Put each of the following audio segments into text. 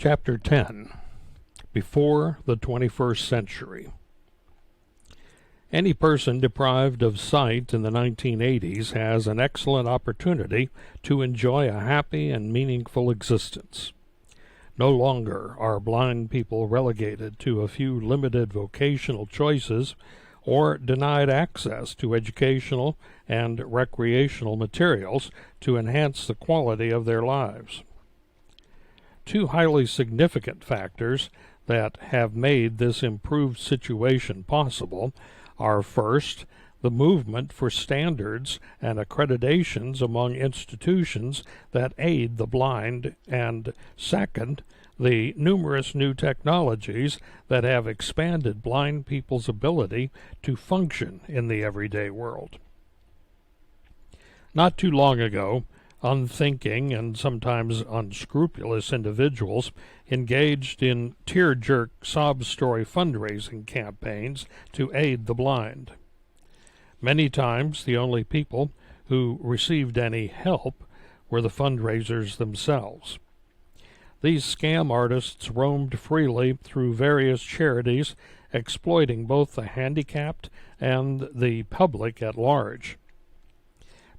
Chapter 10. Before the 21st Century. Any person deprived of sight in the 1980s has an excellent opportunity to enjoy a happy and meaningful existence. No longer are blind people relegated to a few limited vocational choices or denied access to educational and recreational materials to enhance the quality of their lives. Two highly significant factors that have made this improved situation possible are, first, the movement for standards and accreditations among institutions that aid the blind, and second, the numerous new technologies that have expanded blind people's ability to function in the everyday world. Not too long ago, unthinking and sometimes unscrupulous individuals engaged in tear-jerk sob-story fundraising campaigns to aid the blind. Many times the only people who received any help were the fundraisers themselves. These scam artists roamed freely through various charities, exploiting both the handicapped and the public at large.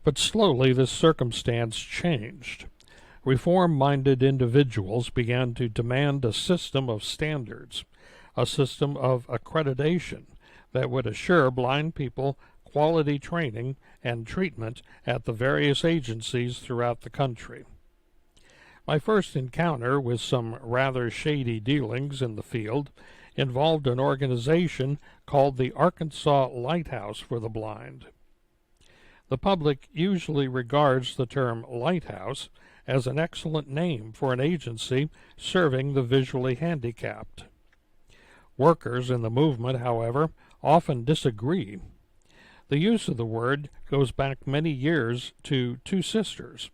But slowly this circumstance changed. Reform-minded individuals began to demand a system of standards, a system of accreditation that would assure blind people quality training and treatment at the various agencies throughout the country. My first encounter with some rather shady dealings in the field involved an organization called the Arkansas Lighthouse for the Blind. The public usually regards the term lighthouse as an excellent name for an agency serving the visually handicapped. Workers in the movement, however, often disagree. The use of the word goes back many years to two sisters,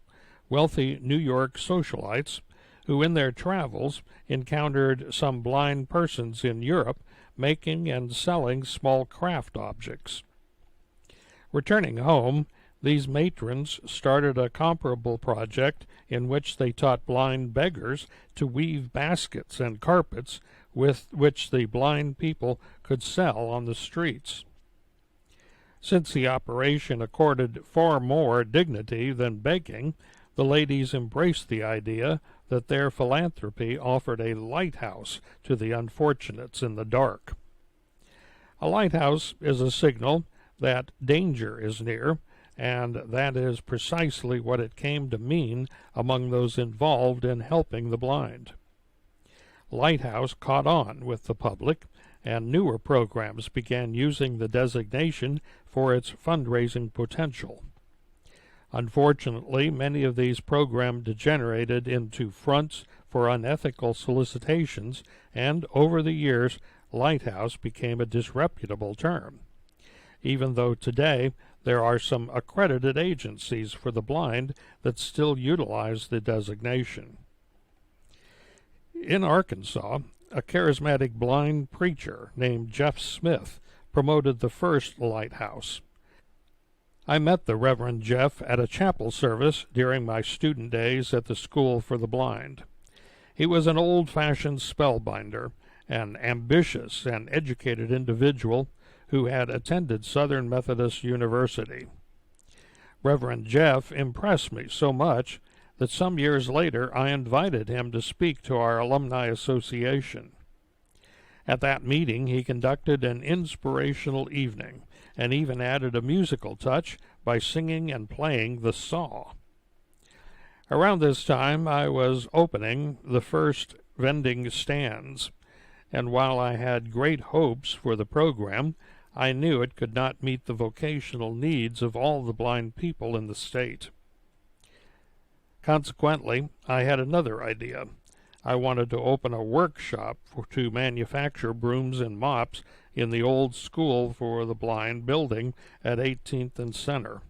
wealthy New York socialites, who in their travels encountered some blind persons in Europe making and selling small craft objects. Returning home, these matrons started a comparable project in which they taught blind beggars to weave baskets and carpets with which the blind people could sell on the streets. Since the operation accorded far more dignity than begging, the ladies embraced the idea that their philanthropy offered a lighthouse to the unfortunates in the dark. A lighthouse is a signal that danger is near, and that is precisely what it came to mean among those involved in helping the blind. Lighthouse caught on with the public, and newer programs began using the designation for its fundraising potential. Unfortunately, many of these programs degenerated into fronts for unethical solicitations, and over the years, lighthouse became a disreputable term, even though today there are some accredited agencies for the blind that still utilize the designation. In Arkansas, a charismatic blind preacher named Jeff Smith promoted the first lighthouse. I met the Reverend Jeff at a chapel service during my student days at the School for the Blind. He was an old-fashioned spellbinder, an ambitious and educated individual who had attended Southern Methodist University. Reverend Jeff impressed me so much that some years later I invited him to speak to our alumni association. At that meeting he conducted an inspirational evening and even added a musical touch by singing and playing the saw. Around this time I was opening the first vending stands, and while I had great hopes for the program, I knew it could not meet the vocational needs of all the blind people in the state. Consequently, I had another idea. I wanted to open a workshop to manufacture brooms and mops in the old School for the Blind building at 18th and Center.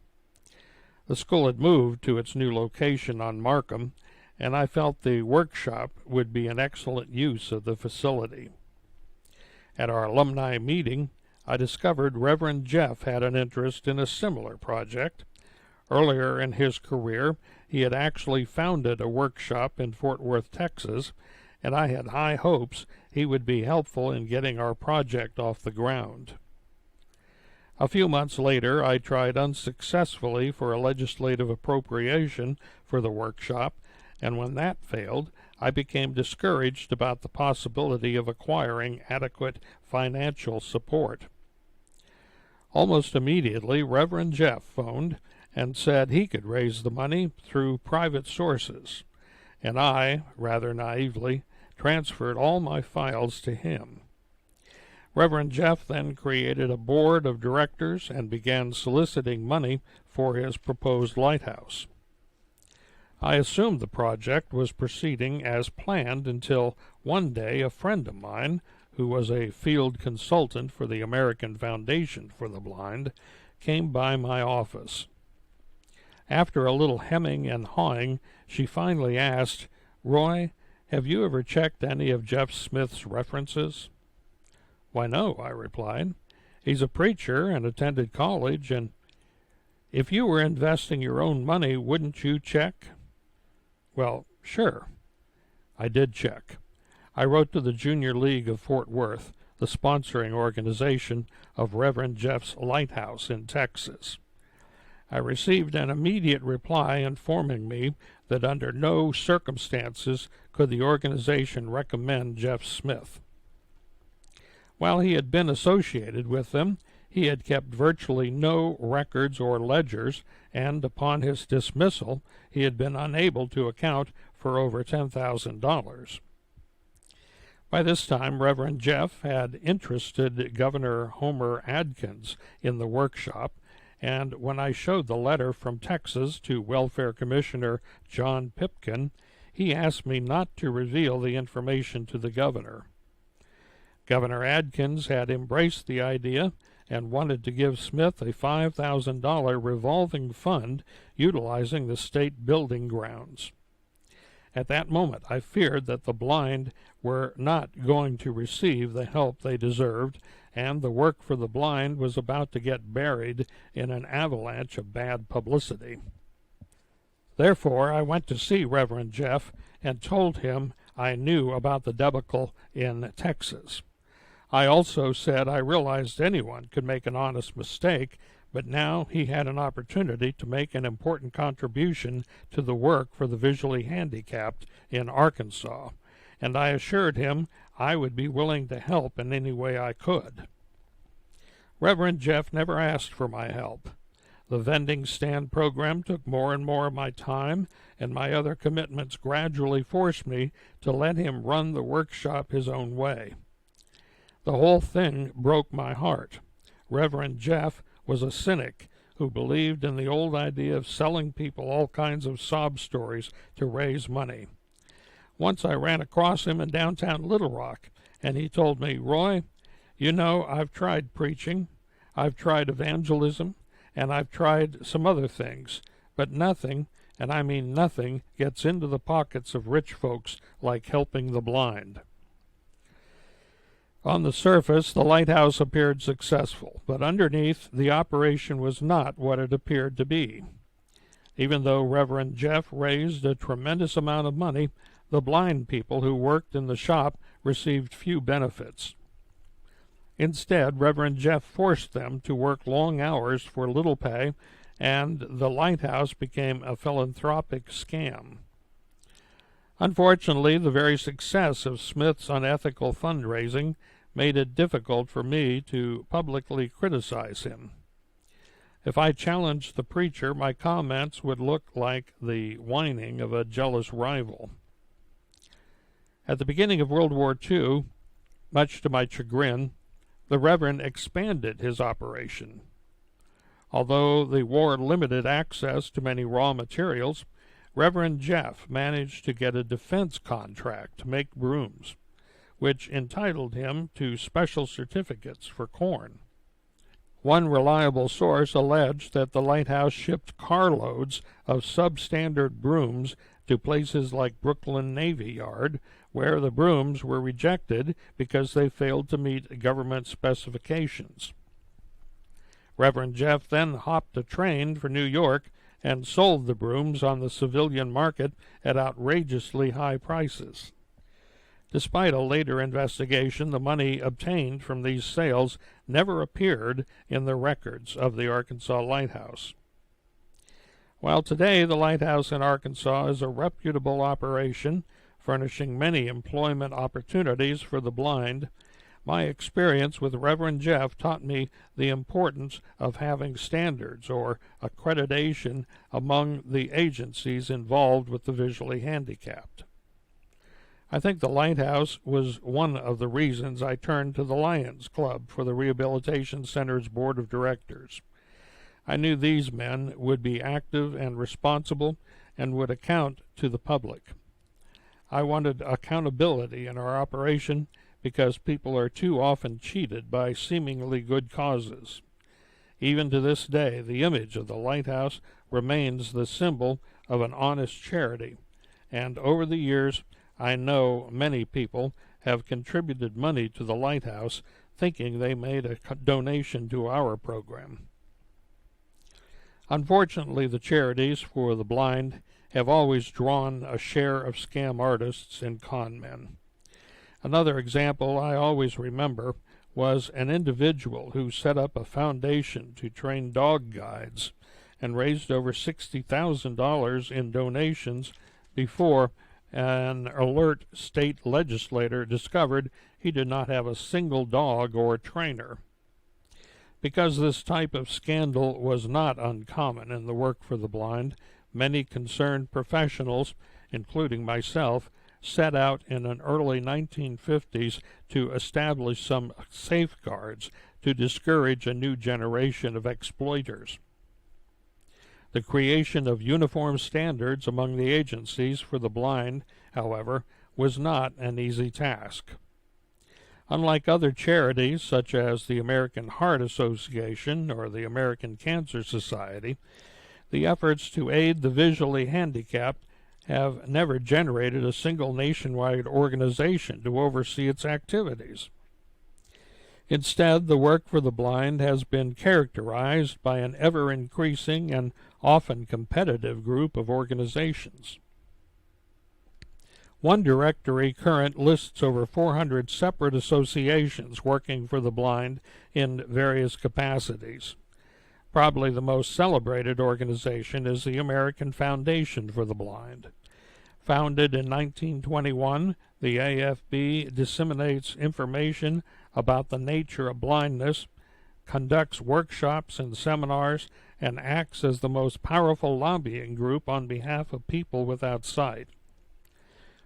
The school had moved to its new location on Markham, and I felt the workshop would be an excellent use of the facility. At our alumni meeting, I discovered Reverend Jeff had an interest in a similar project. Earlier in his career, he had actually founded a workshop in Fort Worth, Texas, and I had high hopes he would be helpful in getting our project off the ground. A few months later, I tried unsuccessfully for a legislative appropriation for the workshop, and when that failed, I became discouraged about the possibility of acquiring adequate financial support. Almost immediately, Reverend Jeff phoned and said he could raise the money through private sources, and I, rather naively, transferred all my files to him. Reverend Jeff then created a board of directors and began soliciting money for his proposed lighthouse. I assumed the project was proceeding as planned until one day a friend of mine, who was a field consultant for the American Foundation for the Blind, came by my office. After a little hemming and hawing, she finally asked, "Roy, have you ever checked any of Jeff Smith's references?" "Why, no," I replied. "He's a preacher and attended college, and if you were investing your own money, wouldn't you check?" "Well, sure." I did check. I wrote to the Junior League of Fort Worth, the sponsoring organization of Reverend Jeff's Lighthouse in Texas. I received an immediate reply informing me that under no circumstances could the organization recommend Jeff Smith. While he had been associated with them, he had kept virtually no records or ledgers, and upon his dismissal, he had been unable to account for over $10,000. By this time, Reverend Jeff had interested Governor Homer Adkins in the workshop, and when I showed the letter from Texas to Welfare Commissioner John Pipkin, he asked me not to reveal the information to the governor. Governor Adkins had embraced the idea and wanted to give Smith a $5,000 revolving fund utilizing the state building grounds. At that moment, I feared that the blind were not going to receive the help they deserved, and the work for the blind was about to get buried in an avalanche of bad publicity. Therefore, I went to see Reverend Jeff and told him I knew about the debacle in Texas. I also said I realized anyone could make an honest mistake, but now he had an opportunity to make an important contribution to the work for the visually handicapped in Arkansas, and I assured him I would be willing to help in any way I could. Reverend Jeff never asked for my help. The vending stand program took more and more of my time, and my other commitments gradually forced me to let him run the workshop his own way. The whole thing broke my heart. Reverend Jeff was a cynic who believed in the old idea of selling people all kinds of sob stories to raise money. Once I ran across him in downtown Little Rock, and he told me, "Roy, you know, I've tried preaching, I've tried evangelism, and I've tried some other things, but nothing, and I mean nothing, gets into the pockets of rich folks like helping the blind." On the surface, the lighthouse appeared successful, but underneath, the operation was not what it appeared to be. Even though Reverend Jeff raised a tremendous amount of money, the blind people who worked in the shop received few benefits. Instead, Reverend Jeff forced them to work long hours for little pay, and the lighthouse became a philanthropic scam. Unfortunately, the very success of Smith's unethical fundraising made it difficult for me to publicly criticize him. If I challenged the preacher, my comments would look like the whining of a jealous rival. At the beginning of World War II, much to my chagrin, the Reverend expanded his operation. Although the war limited access to many raw materials, Reverend Jeff managed to get a defense contract to make brooms, which entitled him to special certificates for corn. One reliable source alleged that the lighthouse shipped carloads of substandard brooms to places like Brooklyn Navy Yard, where the brooms were rejected because they failed to meet government specifications. Reverend Jeff then hopped a train for New York and sold the brooms on the civilian market at outrageously high prices. Despite a later investigation, the money obtained from these sales never appeared in the records of the Arkansas Lighthouse. While today the lighthouse in Arkansas is a reputable operation, furnishing many employment opportunities for the blind, my experience with Reverend Jeff taught me the importance of having standards or accreditation among the agencies involved with the visually handicapped. I think the Lighthouse was one of the reasons I turned to the Lions Club for the Rehabilitation Center's board of directors. I knew these men would be active and responsible and would account to the public. I wanted accountability in our operation because people are too often cheated by seemingly good causes. Even to this day, the image of the Lighthouse remains the symbol of an honest charity, and over the years, I know many people have contributed money to the Lighthouse thinking they made a donation to our program. Unfortunately, the charities for the blind have always drawn a share of scam artists and con men. Another example I always remember was an individual who set up a foundation to train dog guides and raised over $60,000 in donations before an alert state legislator discovered he did not have a single dog or trainer. Because this type of scandal was not uncommon in the work for the blind, many concerned professionals, including myself, set out in the early 1950s to establish some safeguards to discourage a new generation of exploiters. The creation of uniform standards among the agencies for the blind, however, was not an easy task. Unlike other charities such as the American Heart Association or the American Cancer Society, the efforts to aid the visually handicapped have never generated a single nationwide organization to oversee its activities. Instead, the work for the blind has been characterized by an ever-increasing and often competitive group of organizations. One directory current lists over 400 separate associations working for the blind in various capacities. Probably the most celebrated organization is the American Foundation for the Blind. Founded in 1921, the AFB disseminates information about the nature of blindness, conducts workshops and seminars, and acts as the most powerful lobbying group on behalf of people without sight.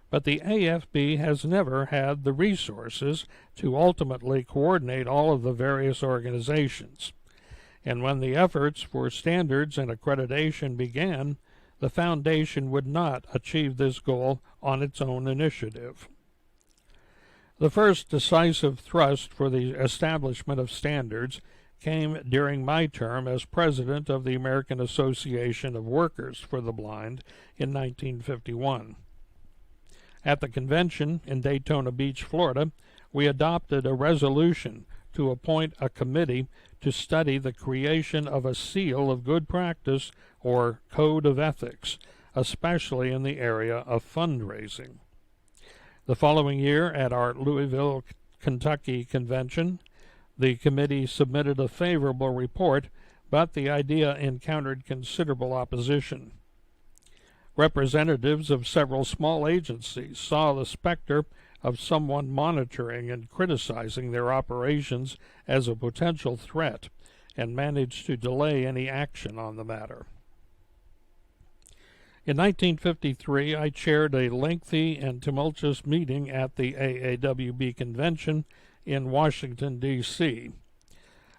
But the AFB has never had the resources to ultimately coordinate all of the various organizations. And when the efforts for standards and accreditation began, the Foundation would not achieve this goal on its own initiative. The first decisive thrust for the establishment of standards came during my term as president of the American Association of Workers for the Blind in 1951. At the convention in Daytona Beach, Florida, we adopted a resolution to appoint a committee to study the creation of a seal of good practice or code of ethics, especially in the area of fundraising. The following year, at our Louisville, Kentucky convention, the committee submitted a favorable report, but the idea encountered considerable opposition. Representatives of several small agencies saw the specter of someone monitoring and criticizing their operations as a potential threat and managed to delay any action on the matter. In 1953, I chaired a lengthy and tumultuous meeting at the AAWB convention in Washington, D.C.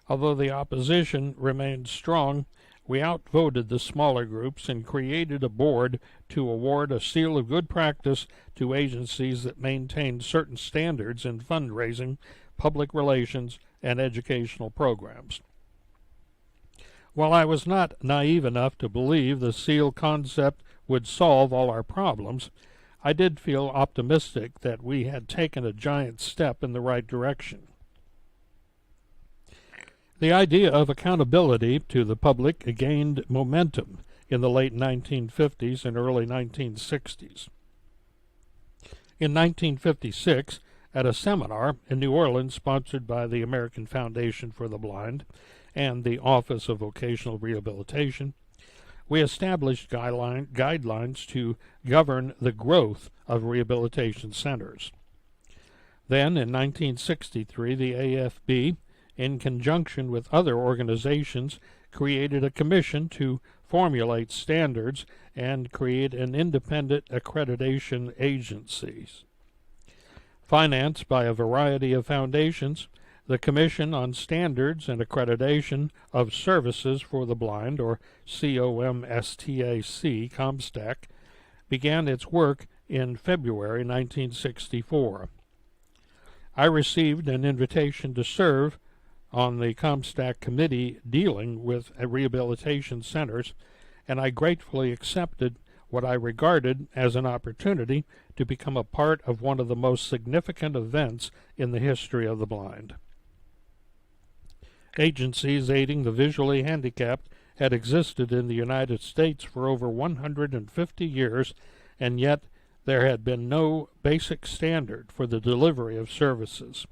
Although the opposition remained strong, we outvoted the smaller groups and created a board to award a seal of good practice to agencies that maintained certain standards in fundraising, public relations, and educational programs. While I was not naive enough to believe the seal concept would solve all our problems, I did feel optimistic that we had taken a giant step in the right direction. The idea of accountability to the public gained momentum in the late 1950s and early 1960s. In 1956, at a seminar in New Orleans sponsored by the American Foundation for the Blind and the Office of Vocational Rehabilitation, we established guidelines to govern the growth of rehabilitation centers. Then, in 1963, the AFB, in conjunction with other organizations, created a commission to formulate standards and create an independent accreditation agency. Financed by a variety of foundations, the Commission on Standards and Accreditation of Services for the Blind, or COMSTAC, began its work in February 1964. I received an invitation to serve on the COMSTAC committee dealing with rehabilitation centers, and I gratefully accepted what I regarded as an opportunity to become a part of one of the most significant events in the history of the blind. Agencies aiding the visually handicapped had existed in the United States for over 150 years, and yet there had been no basic standard for the delivery of services.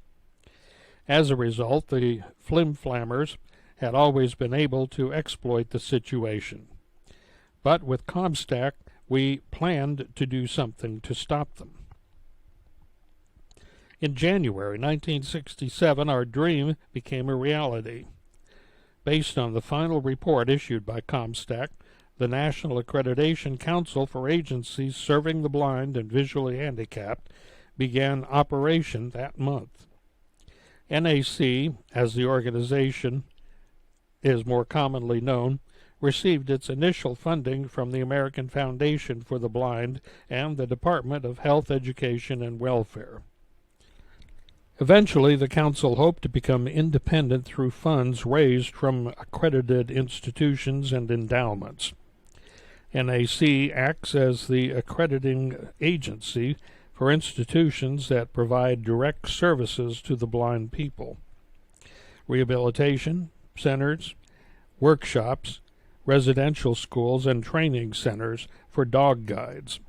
As a result, the flim-flammers had always been able to exploit the situation. But with COMSTAC, we planned to do something to stop them. In January 1967, our dream became a reality. Based on the final report issued by COMSTAC, the National Accreditation Council for Agencies Serving the Blind and Visually Handicapped began operation that month. NAC, as the organization is more commonly known, received its initial funding from the American Foundation for the Blind and the Department of Health, Education, and Welfare. Eventually, the Council hoped to become independent through funds raised from accredited institutions and endowments. NAC acts as the accrediting agency for institutions that provide direct services to the blind people. Rehabilitation centers, workshops, residential schools, and training centers for dog guides.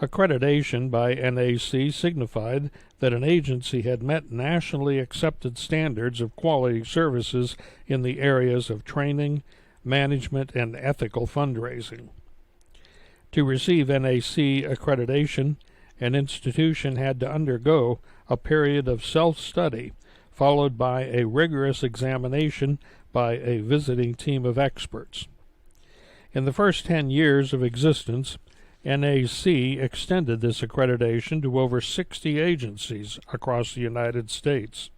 Accreditation by NAC signified that an agency had met nationally accepted standards of quality services in the areas of training, management, and ethical fundraising. To receive NAC accreditation, an institution had to undergo a period of self-study, followed by a rigorous examination by a visiting team of experts. In the first 10 years of existence, NAC extended this accreditation to over 60 agencies across the United States.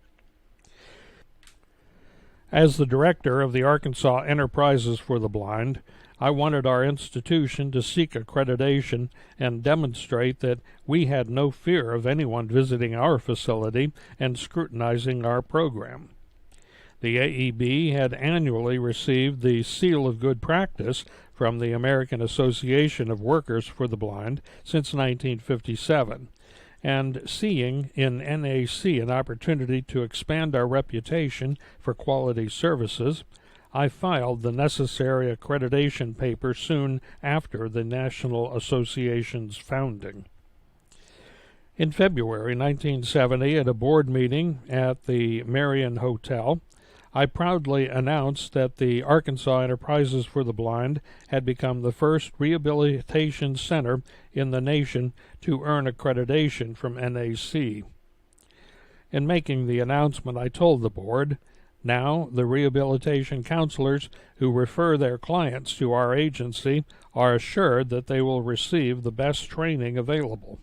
As the director of the Arkansas Enterprises for the Blind, I wanted our institution to seek accreditation and demonstrate that we had no fear of anyone visiting our facility and scrutinizing our program. The AEB had annually received the Seal of Good Practice from the American Association of Workers for the Blind since 1957, and seeing in NAC an opportunity to expand our reputation for quality services, I filed the necessary accreditation papers soon after the National Association's founding. In February 1970, at a board meeting at the Marion Hotel, I proudly announced that the Arkansas Enterprises for the Blind had become the first rehabilitation center in the nation to earn accreditation from NAC. In making the announcement, I told the board, now the rehabilitation counselors who refer their clients to our agency are assured that they will receive the best training available.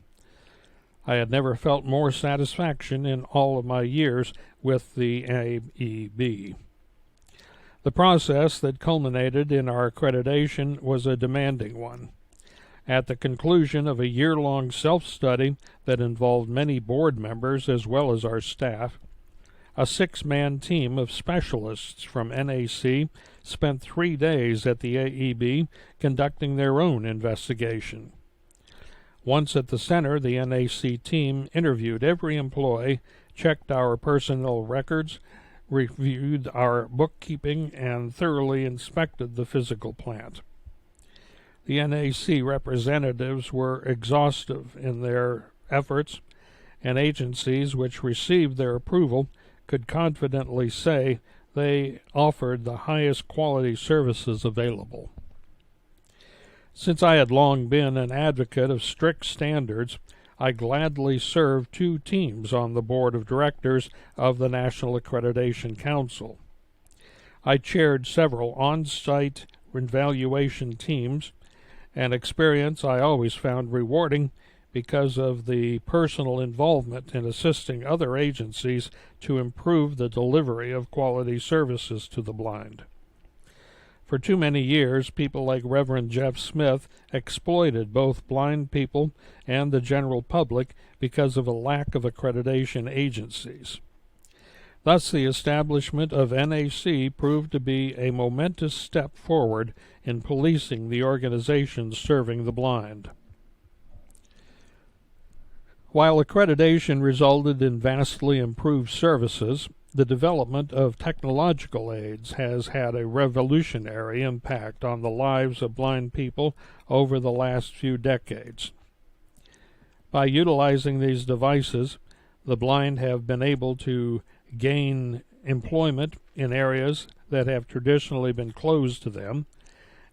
I had never felt more satisfaction in all of my years with the AEB. The process that culminated in our accreditation was a demanding one. At the conclusion of a year-long self-study that involved many board members as well as our staff, a 6-man team of specialists from NAC spent 3 days at the AEB conducting their own investigation. Once at the center, the NAC team interviewed every employee, checked our personnel records, reviewed our bookkeeping, and thoroughly inspected the physical plant. The NAC representatives were exhaustive in their efforts, and agencies which received their approval could confidently say they offered the highest quality services available. Since I had long been an advocate of strict standards, I gladly served 2 teams on the board of directors of the National Accreditation Council. I chaired several on-site evaluation teams, an experience I always found rewarding because of the personal involvement in assisting other agencies to improve the delivery of quality services to the blind. For too many years, people like Reverend Jeff Smith exploited both blind people and the general public because of a lack of accreditation agencies. Thus, the establishment of NAC proved to be a momentous step forward in policing the organizations serving the blind. While accreditation resulted in vastly improved services, the development of technological aids has had a revolutionary impact on the lives of blind people over the last few decades. By utilizing these devices, the blind have been able to gain employment in areas that have traditionally been closed to them,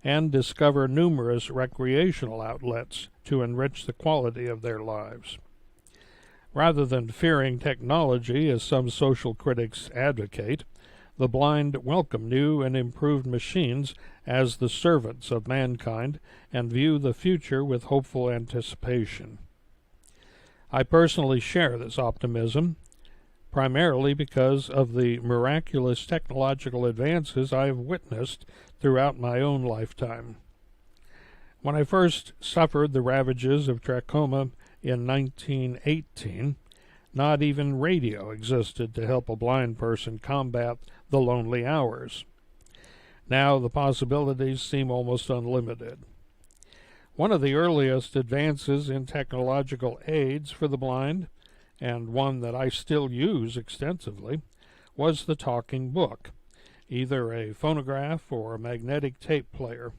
and discover numerous recreational outlets to enrich the quality of their lives. Rather than fearing technology, as some social critics advocate, the blind welcome new and improved machines as the servants of mankind and view the future with hopeful anticipation. I personally share this optimism, primarily because of the miraculous technological advances I have witnessed throughout my own lifetime. When I first suffered the ravages of tracoma in 1918, not even radio existed to help a blind person combat the lonely hours. Now the possibilities seem almost unlimited. One of the earliest advances in technological aids for the blind, and one that I still use extensively, was the talking book, either a phonograph or a magnetic tape player.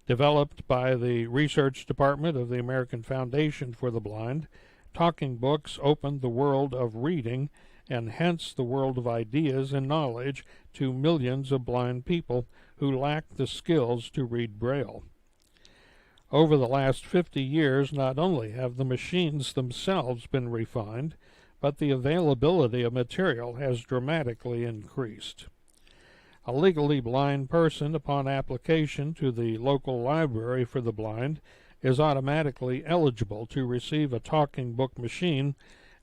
Developed by the Research Department of the American Foundation for the Blind, talking books opened the world of reading and hence the world of ideas and knowledge to millions of blind people who lack the skills to read Braille. Over the last 50 years, not only have the machines themselves been refined, but the availability of material has dramatically increased. A legally blind person, upon application to the local library for the blind, is automatically eligible to receive a talking book machine,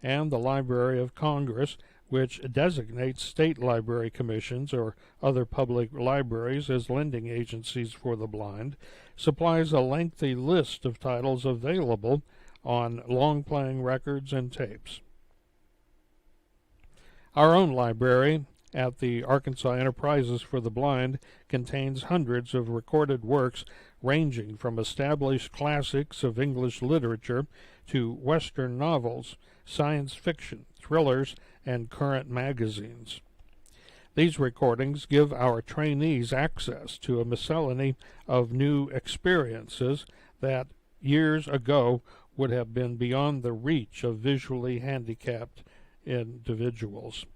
and the Library of Congress, which designates state library commissions or other public libraries as lending agencies for the blind, supplies a lengthy list of titles available on long-playing records and tapes. Our own library at the Arkansas Enterprises for the Blind contains hundreds of recorded works ranging from established classics of English literature to Western novels, science fiction, thrillers, and current magazines. These recordings give our trainees access to a miscellany of new experiences that years ago would have been beyond the reach of visually handicapped individuals.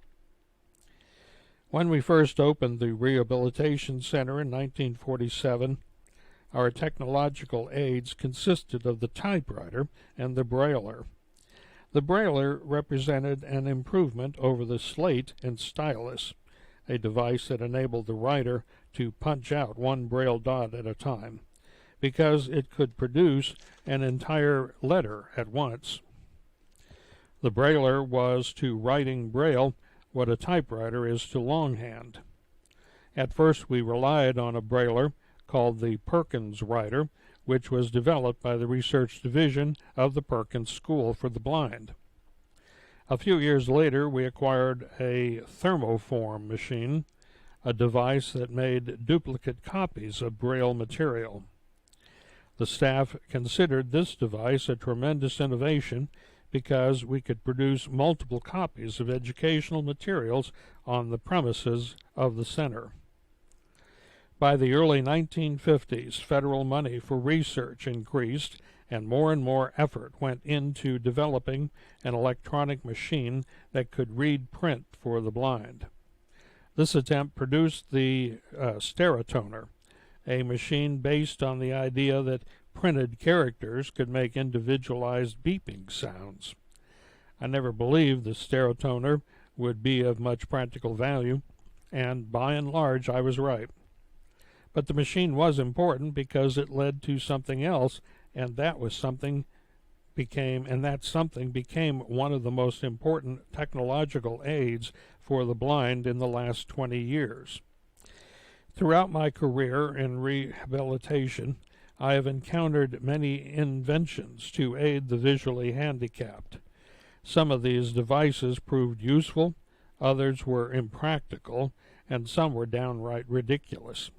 When we first opened the Rehabilitation Center in 1947, our technological aids consisted of the typewriter and the brailler. The brailler represented an improvement over the slate and stylus, a device that enabled the writer to punch out one braille dot at a time, because it could produce an entire letter at once. The brailler was to writing braille what a typewriter is to longhand. At first we relied on a brailler called the Perkins Writer, which was developed by the research division of the Perkins School for the Blind. A few years later we acquired a thermoform machine, a device that made duplicate copies of braille material. The staff considered this device a tremendous innovation because we could produce multiple copies of educational materials on the premises of the center. By the early 1950s, federal money for research increased, and more effort went into developing an electronic machine that could read print for the blind. This attempt produced the Sterotoner, a machine based on the idea that printed characters could make individualized beeping sounds. I never believed the Sterotoner would be of much practical value, and by and large I was right. But the machine was important because it led to something else, and that something became one of the most important technological aids for the blind in the last 20 years. Throughout my career in rehabilitation, I have encountered many inventions to aid the visually handicapped. Some of these devices proved useful, others were impractical, and some were downright ridiculous.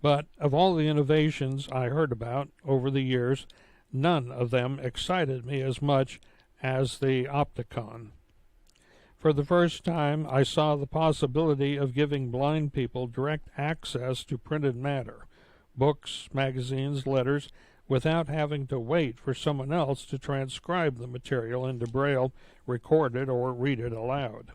But of all the innovations I heard about over the years, none of them excited me as much as the Opticon. For the first time, I saw the possibility of giving blind people direct access to printed matter, books, magazines, letters, without having to wait for someone else to transcribe the material into Braille, record it, or read it aloud.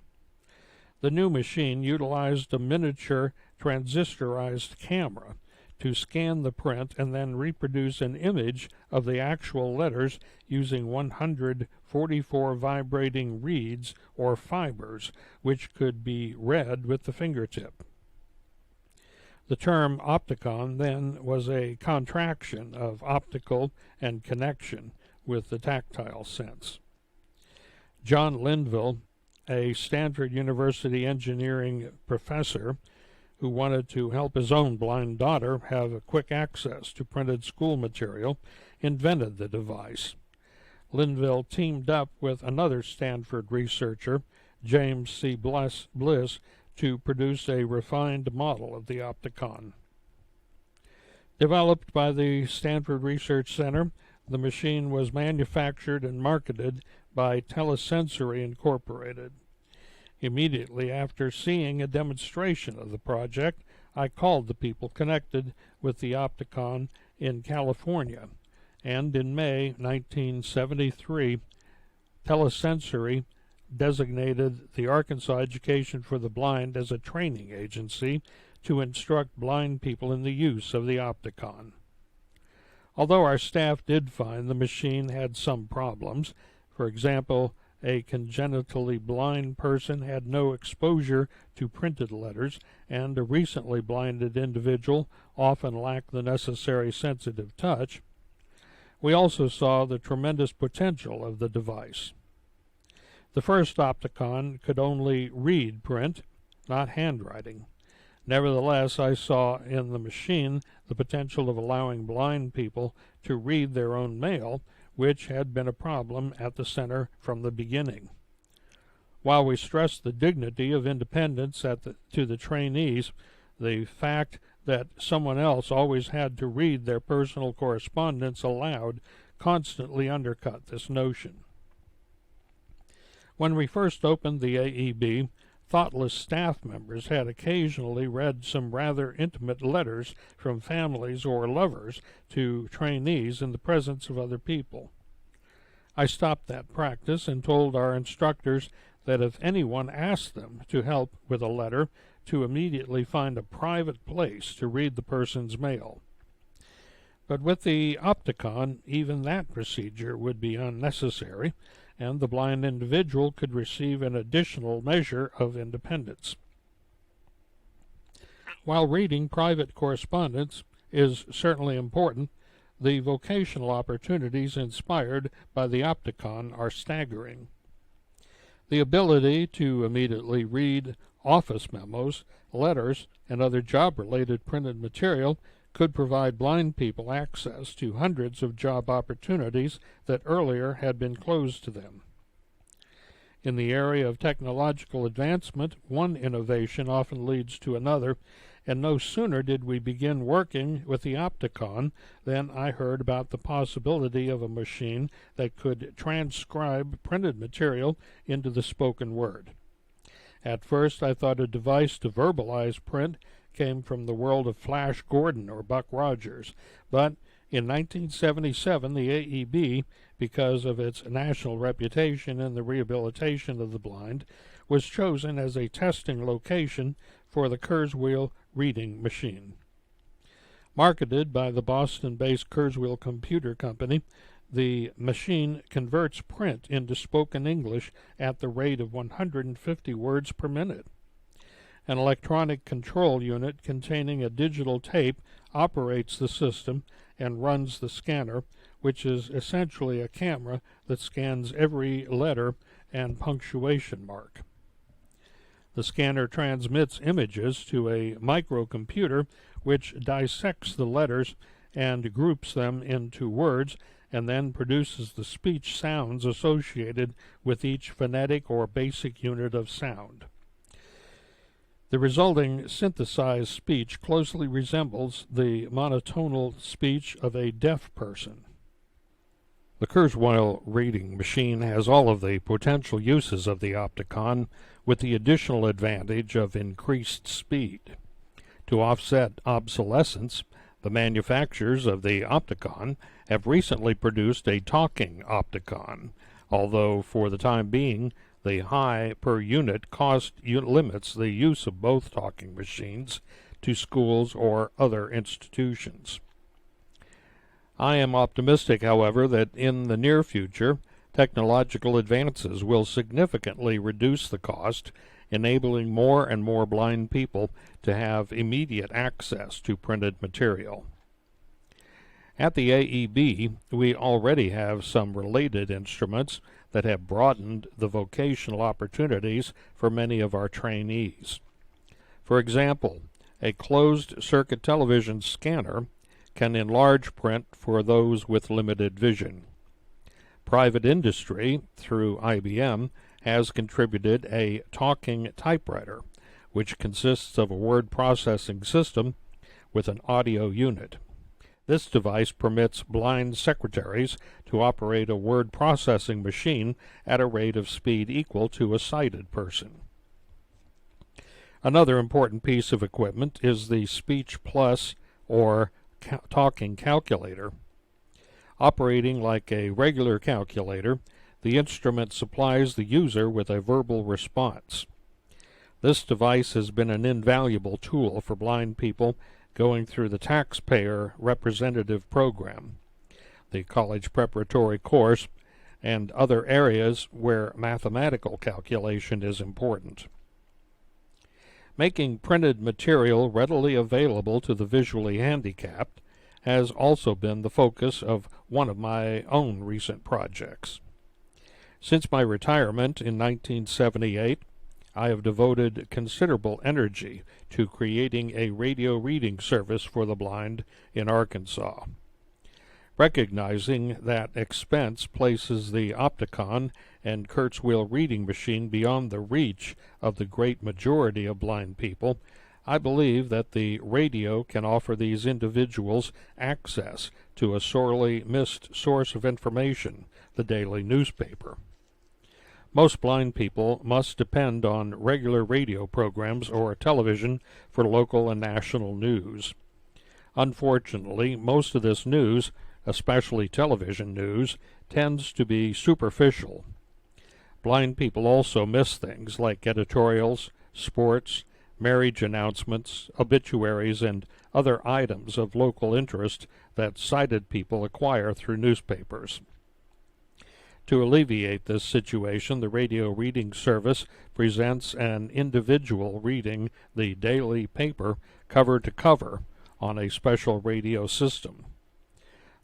The new machine utilized a miniature transistorized camera to scan the print and then reproduce an image of the actual letters using 144 vibrating reeds or fibers, which could be read with the fingertip. The term Opticon then was a contraction of optical and connection with the tactile sense. John Linville, a Stanford University engineering professor who wanted to help his own blind daughter have quick access to printed school material, invented the device. Linville teamed up with another Stanford researcher, James C. Bliss, to produce a refined model of the Opticon. Developed by the Stanford Research Center, the machine was manufactured and marketed by Telesensory Incorporated. Immediately after seeing a demonstration of the project, I called the people connected with the Opticon in California, and in May 1973, Telesensory designated the Arkansas Education for the Blind as a training agency to instruct blind people in the use of the Opticon. Although our staff did find the machine had some problems, for example, a congenitally blind person had no exposure to printed letters, and a recently blinded individual often lacked the necessary sensitive touch, we also saw the tremendous potential of the device. The first Opticon could only read print, not handwriting. Nevertheless, I saw in the machine the potential of allowing blind people to read their own mail, which had been a problem at the center from the beginning. While we stressed the dignity of independence to the trainees, the fact that someone else always had to read their personal correspondence aloud constantly undercut this notion. When we first opened the AEB, thoughtless staff members had occasionally read some rather intimate letters from families or lovers to trainees in the presence of other people. I stopped that practice and told our instructors that if anyone asked them to help with a letter, to immediately find a private place to read the person's mail. But with the Opticon, even that procedure would be unnecessary, and the blind individual could receive an additional measure of independence. While reading private correspondence is certainly important, the vocational opportunities inspired by the Opticon are staggering. The ability to immediately read office memos, letters, and other job-related printed material could provide blind people access to hundreds of job opportunities that earlier had been closed to them. In the area of technological advancement, one innovation often leads to another, and no sooner did we begin working with the Opticon than I heard about the possibility of a machine that could transcribe printed material into the spoken word. At first I thought a device to verbalize print came from the world of Flash Gordon or Buck Rogers, but In 1977, the AEB, because of its national reputation in the rehabilitation of the blind, was chosen as a testing location for the Kurzweil reading machine. Marketed by the Boston-based Kurzweil Computer Company, the machine converts print into spoken English at the rate of 150 words per minute. An electronic control unit containing a digital tape operates the system and runs the scanner, which is essentially a camera that scans every letter and punctuation mark. The scanner transmits images to a microcomputer which dissects the letters and groups them into words, and then produces the speech sounds associated with each phonetic or basic unit of sound. The resulting synthesized speech closely resembles the monotonal speech of a deaf person. The Kurzweil reading machine has all of the potential uses of the Opticon, with the additional advantage of increased speed. To offset obsolescence, the manufacturers of the Opticon have recently produced a talking Opticon, although for the time being the high per unit cost limits the use of both talking machines to schools or other institutions. I am optimistic, however, that in the near future, technological advances will significantly reduce the cost, enabling more and more blind people to have immediate access to printed material. At the AEB, we already have some related instruments that have broadened the vocational opportunities for many of our trainees. For example, a closed-circuit television scanner can enlarge print for those with limited vision. Private industry, through IBM, has contributed a talking typewriter, which consists of a word processing system with an audio unit. This device permits blind secretaries to operate a word processing machine at a rate of speed equal to a sighted person. Another important piece of equipment is the Speech Plus, or talking calculator. Operating like a regular calculator, the instrument supplies the user with a verbal response. This device has been an invaluable tool for blind people going through the taxpayer representative program, the college preparatory course, and other areas where mathematical calculation is important. Making printed material readily available to the visually handicapped has also been the focus of one of my own recent projects. Since my retirement in 1978, I have devoted considerable energy to creating a radio reading service for the blind in Arkansas. Recognizing that expense places the Opticon and Kurzweil reading machine beyond the reach of the great majority of blind people, I believe that the radio can offer these individuals access to a sorely missed source of information, the daily newspaper. Most blind people must depend on regular radio programs or television for local and national news. Unfortunately, most of this news, especially television news, tends to be superficial. Blind people also miss things like editorials, sports, marriage announcements, obituaries, and other items of local interest that sighted people acquire through newspapers. To alleviate this situation, the radio reading service presents an individual reading the daily paper cover to cover on a special radio system.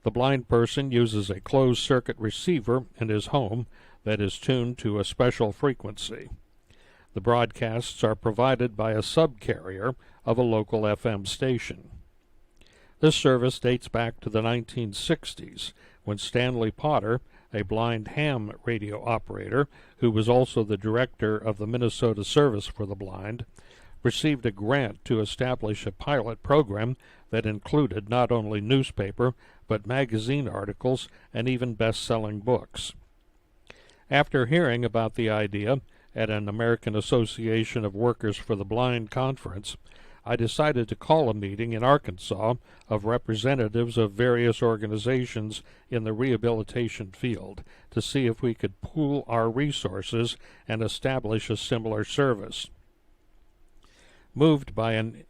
The blind person uses a closed-circuit receiver in his home that is tuned to a special frequency. The broadcasts are provided by a subcarrier of a local FM station. This service dates back to the 1960s, when Stanley Potter, a blind ham radio operator who was also the director of the Minnesota Service for the Blind, received a grant to establish a pilot program that included not only newspaper but magazine articles and even best-selling books. After hearing about the idea at an American Association of Workers for the Blind conference, I decided to call a meeting in Arkansas of representatives of various organizations in the rehabilitation field to see if we could pool our resources and establish a similar service. Moved by an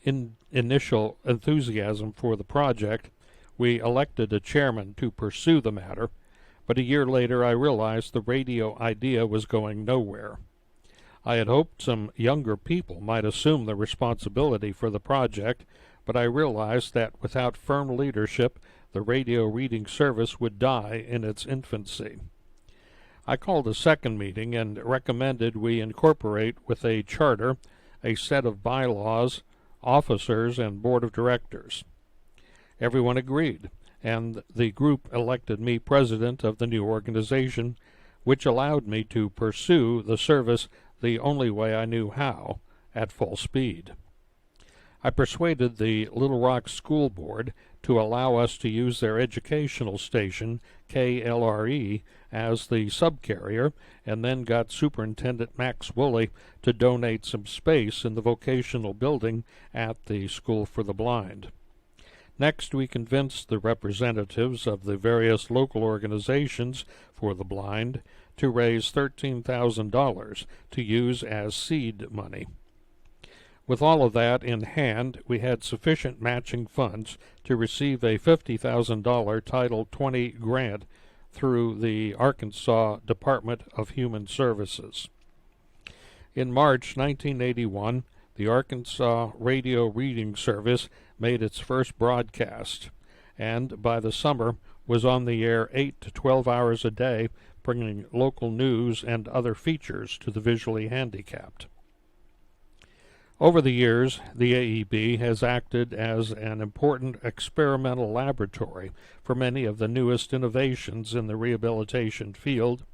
initial enthusiasm for the project, we elected a chairman to pursue the matter, but a year later I realized the radio idea was going nowhere. I had hoped some younger people might assume the responsibility for the project, but I realized that without firm leadership, the radio reading service would die in its infancy. I called a second meeting and recommended we incorporate with a charter a set of bylaws, officers, and board of directors. Everyone agreed, and the group elected me president of the new organization, which allowed me to pursue the service the only way I knew how, at full speed. I persuaded the Little Rock School Board to allow us to use their educational station, KLRE, as the subcarrier, and then got Superintendent Max Woolley to donate some space in the vocational building at the School for the Blind. Next, we convinced the representatives of the various local organizations for the blind to raise $13,000 to use as seed money. With all of that in hand, we had sufficient matching funds to receive a $50,000 Title 20 grant through the Arkansas Department of Human Services. In March 1981, the Arkansas Radio Reading Service made its first broadcast, and by the summer was on the air 8 to 12 hours a day, bringing local news and other features to the visually handicapped. Over the years, the AEB has acted as an important experimental laboratory for many of the newest innovations in the rehabilitation field.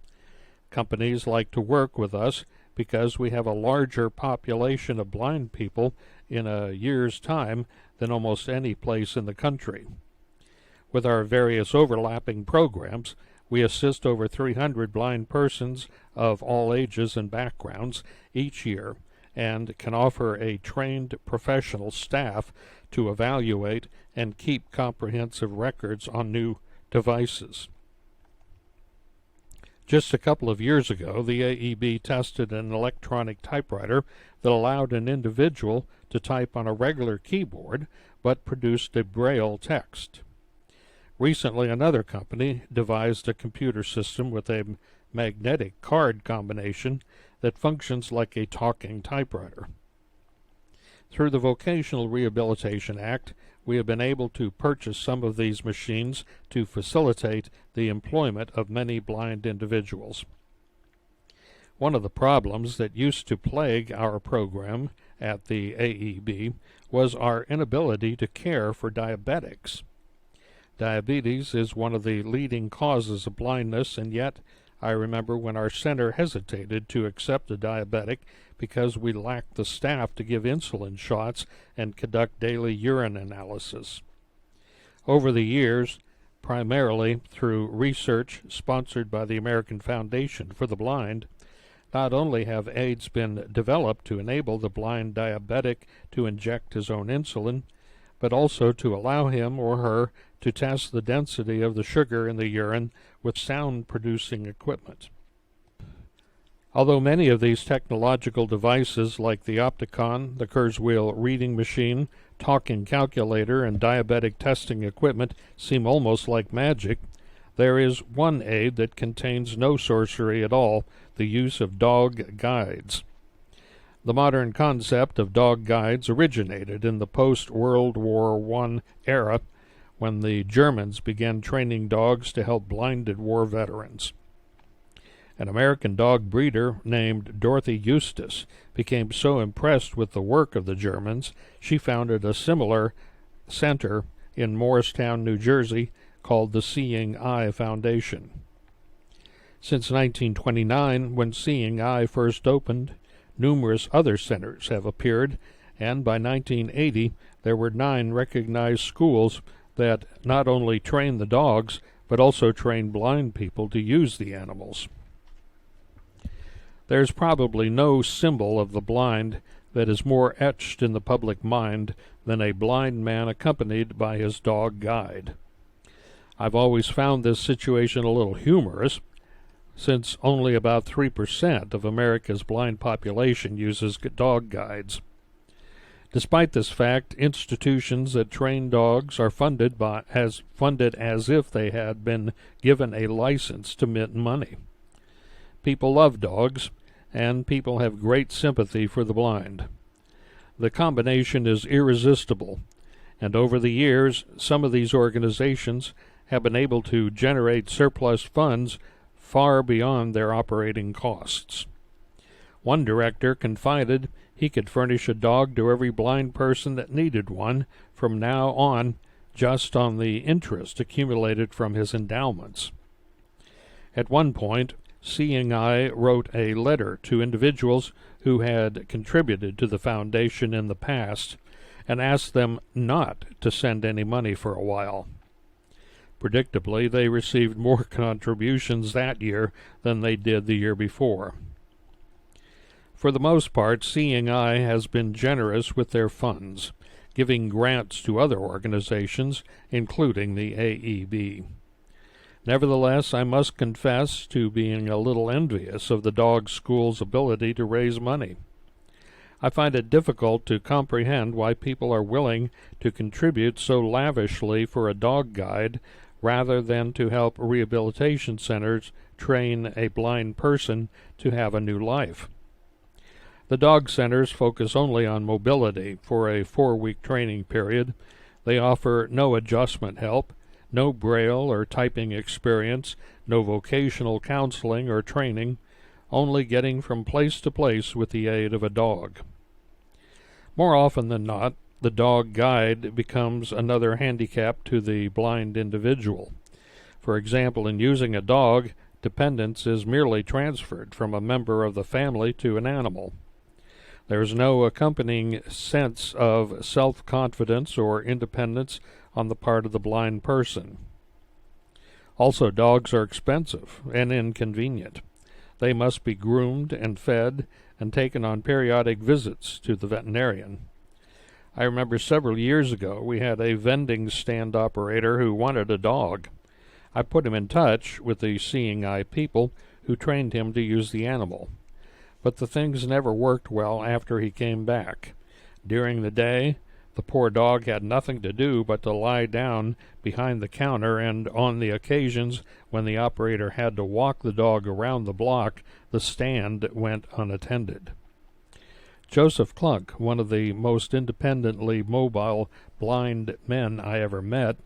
Companies like to work with us because we have a larger population of blind people in a year's time than almost any place in the country. With our various overlapping programs, we assist over 300 blind persons of all ages and backgrounds each year, and can offer a trained professional staff to evaluate and keep comprehensive records on new devices. Just a couple of years ago, the AEB tested an electronic typewriter that allowed an individual to type on a regular keyboard but produced a Braille text. Recently, another company devised a computer system with a magnetic card combination that functions like a talking typewriter. Through the Vocational Rehabilitation Act, we have been able to purchase some of these machines to facilitate the employment of many blind individuals. One of the problems that used to plague our program at the AEB was our inability to care for diabetics. Diabetes is one of the leading causes of blindness, and yet I remember when our center hesitated to accept a diabetic because we lacked the staff to give insulin shots and conduct daily urine analysis. Over the years, primarily through research sponsored by the American Foundation for the Blind, not only have aids been developed to enable the blind diabetic to inject his own insulin, but also to allow him or her to test the density of the sugar in the urine with sound-producing equipment. Although many of these technological devices like the Opticon, the Kurzweil reading machine, talking calculator, and diabetic testing equipment seem almost like magic, there is one aid that contains no sorcery at all, the use of dog guides. The modern concept of dog guides originated in the post-World War I era when the Germans began training dogs to help blinded war veterans. An American dog breeder named Dorothy Eustace became so impressed with the work of the Germans, she founded a similar center in Morristown, New Jersey, called the Seeing Eye Foundation. Since 1929, when Seeing Eye first opened, numerous other centers have appeared, and by 1980 there were 9 recognized schools that not only train the dogs, but also train blind people to use the animals. There's probably no symbol of the blind that is more etched in the public mind than a blind man accompanied by his dog guide. I've always found this situation a little humorous, since only about 3% of America's blind population uses dog guides. Despite this fact, institutions that train dogs are funded as if they had been given a license to mint money. People love dogs, and people have great sympathy for the blind. The combination is irresistible, and over the years, some of these organizations have been able to generate surplus funds far beyond their operating costs. One director confided he could furnish a dog to every blind person that needed one from now on, just on the interest accumulated from his endowments. At one point, Seeing Eye wrote a letter to individuals who had contributed to the foundation in the past and asked them not to send any money for a while. Predictably, they received more contributions that year than they did the year before. For the most part, Seeing Eye has been generous with their funds, giving grants to other organizations, including the AEB. Nevertheless, I must confess to being a little envious of the dog school's ability to raise money. I find it difficult to comprehend why people are willing to contribute so lavishly for a dog guide rather than to help rehabilitation centers train a blind person to have a new life. The dog centers focus only on mobility for a 4-week training period. They offer no adjustment help, no braille or typing experience, no vocational counseling or training, only getting from place to place with the aid of a dog. More often than not, the dog guide becomes another handicap to the blind individual. For example, in using a dog, dependence is merely transferred from a member of the family to an animal. There is no accompanying sense of self-confidence or independence on the part of the blind person. Also, dogs are expensive and inconvenient. They must be groomed and fed and taken on periodic visits to the veterinarian. I remember several years ago we had a vending stand operator who wanted a dog. I put him in touch with the Seeing Eye people who trained him to use the animal. But the things never worked well after he came back. During the day, the poor dog had nothing to do but to lie down behind the counter, and on the occasions when the operator had to walk the dog around the block, the stand went unattended. Joseph Klunk, one of the most independently mobile blind men I ever met,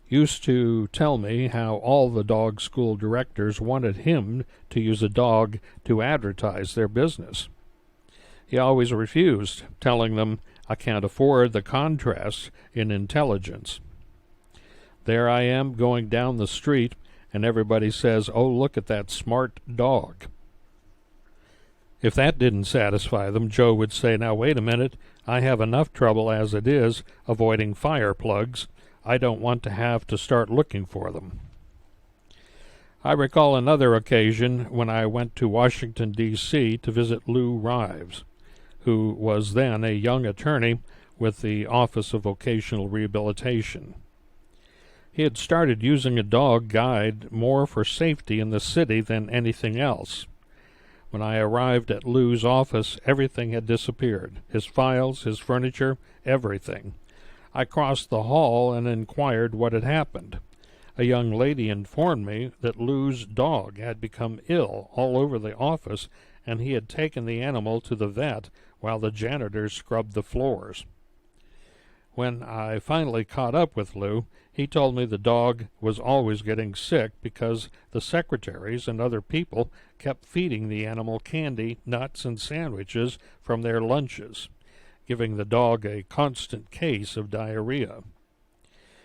used to tell me how all the dog school directors wanted him to use a dog to advertise their business. He always refused, telling them, "I can't afford the contrast in intelligence." There I am going down the street, and everybody says, "Oh, look at that smart dog." If that didn't satisfy them, Joe would say, "Now wait a minute, I have enough trouble as it is avoiding fire plugs. I don't want to have to start looking for them." I recall another occasion when I went to Washington, D.C. to visit Lou Rives, who was then a young attorney with the Office of Vocational Rehabilitation. He had started using a dog guide more for safety in the city than anything else. When I arrived at Lou's office, everything had disappeared. His files, his furniture, everything. I crossed the hall and inquired what had happened. A young lady informed me that Lou's dog had become ill all over the office, and he had taken the animal to the vet while the janitors scrubbed the floors. When I finally caught up with Lou, he told me the dog was always getting sick because the secretaries and other people kept feeding the animal candy, nuts, and sandwiches from their lunches, giving the dog a constant case of diarrhea.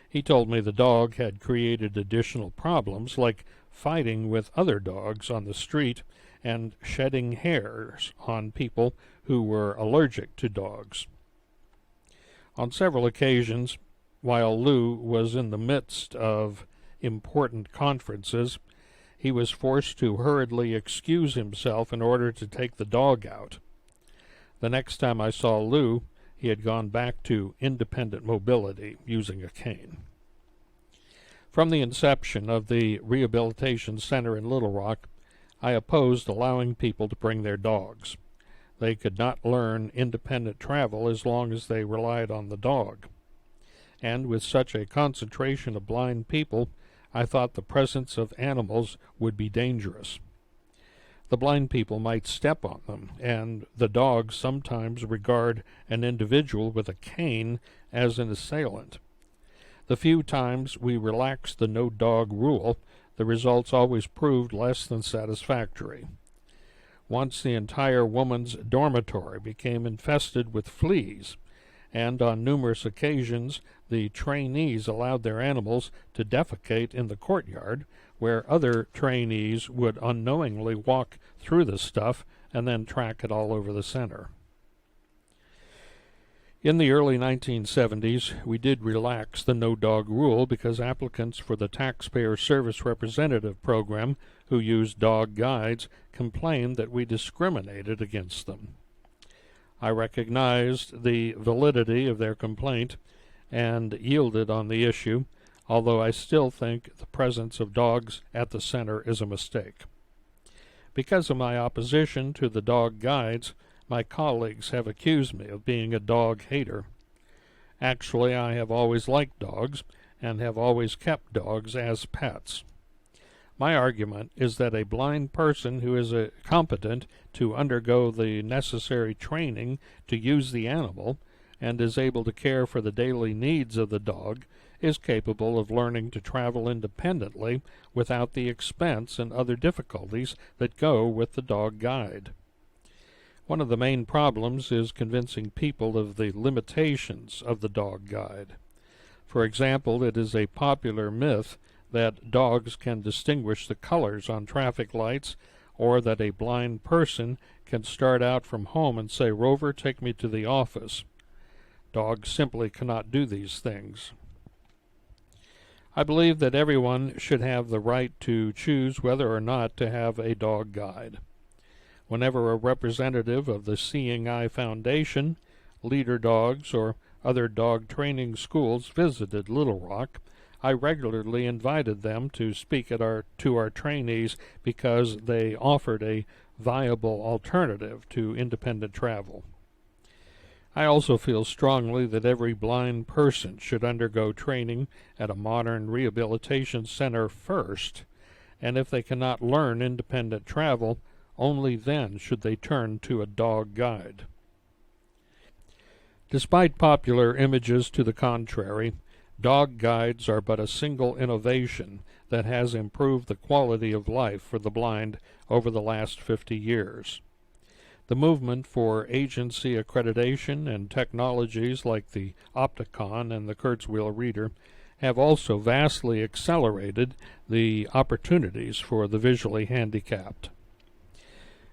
He told me the dog had created additional problems like fighting with other dogs on the street and shedding hairs on people who were allergic to dogs. On several occasions, while Lou was in the midst of important conferences, he was forced to hurriedly excuse himself in order to take the dog out. The next time I saw Lou, he had gone back to independent mobility using a cane. From the inception of the Rehabilitation Center in Little Rock, I opposed allowing people to bring their dogs. They could not learn independent travel as long as they relied on the dog. And with such a concentration of blind people, I thought the presence of animals would be dangerous. The blind people might step on them, and the dogs sometimes regard an individual with a cane as an assailant. The few times we relaxed the no-dog rule, the results always proved less than satisfactory. Once the entire woman's dormitory became infested with fleas, and on numerous occasions the trainees allowed their animals to defecate in the courtyard, where other trainees would unknowingly walk through the stuff and then track it all over the center. In the early 1970s, we did relax the no-dog rule because applicants for the Taxpayer Service Representative program who used dog guides complained that we discriminated against them. I recognized the validity of their complaint and yielded on the issue, although I still think the presence of dogs at the center is a mistake. Because of my opposition to the dog guides, my colleagues have accused me of being a dog hater. Actually, I have always liked dogs and have always kept dogs as pets. My argument is that a blind person who is competent to undergo the necessary training to use the animal and is able to care for the daily needs of the dog is capable of learning to travel independently without the expense and other difficulties that go with the dog guide. One of the main problems is convincing people of the limitations of the dog guide. For example, it is a popular myth that dogs can distinguish the colors on traffic lights, or that a blind person can start out from home and say, "Rover, take me to the office." Dogs simply cannot do these things. I believe that everyone should have the right to choose whether or not to have a dog guide. Whenever a representative of the Seeing Eye Foundation, Leader Dogs, or other dog training schools visited Little Rock, I regularly invited them to speak to our trainees because they offered a viable alternative to independent travel. I also feel strongly that every blind person should undergo training at a modern rehabilitation center first, and if they cannot learn independent travel, only then should they turn to a dog guide. Despite popular images to the contrary, dog guides are but a single innovation that has improved the quality of life for the blind over the last 50 years. The movement for agency accreditation and technologies like the Opticon and the Kurzweil reader have also vastly accelerated the opportunities for the visually handicapped.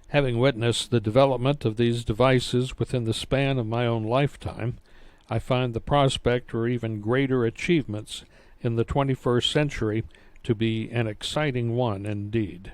Having witnessed the development of these devices within the span of my own lifetime, I find the prospect for even greater achievements in the 21st century to be an exciting one indeed.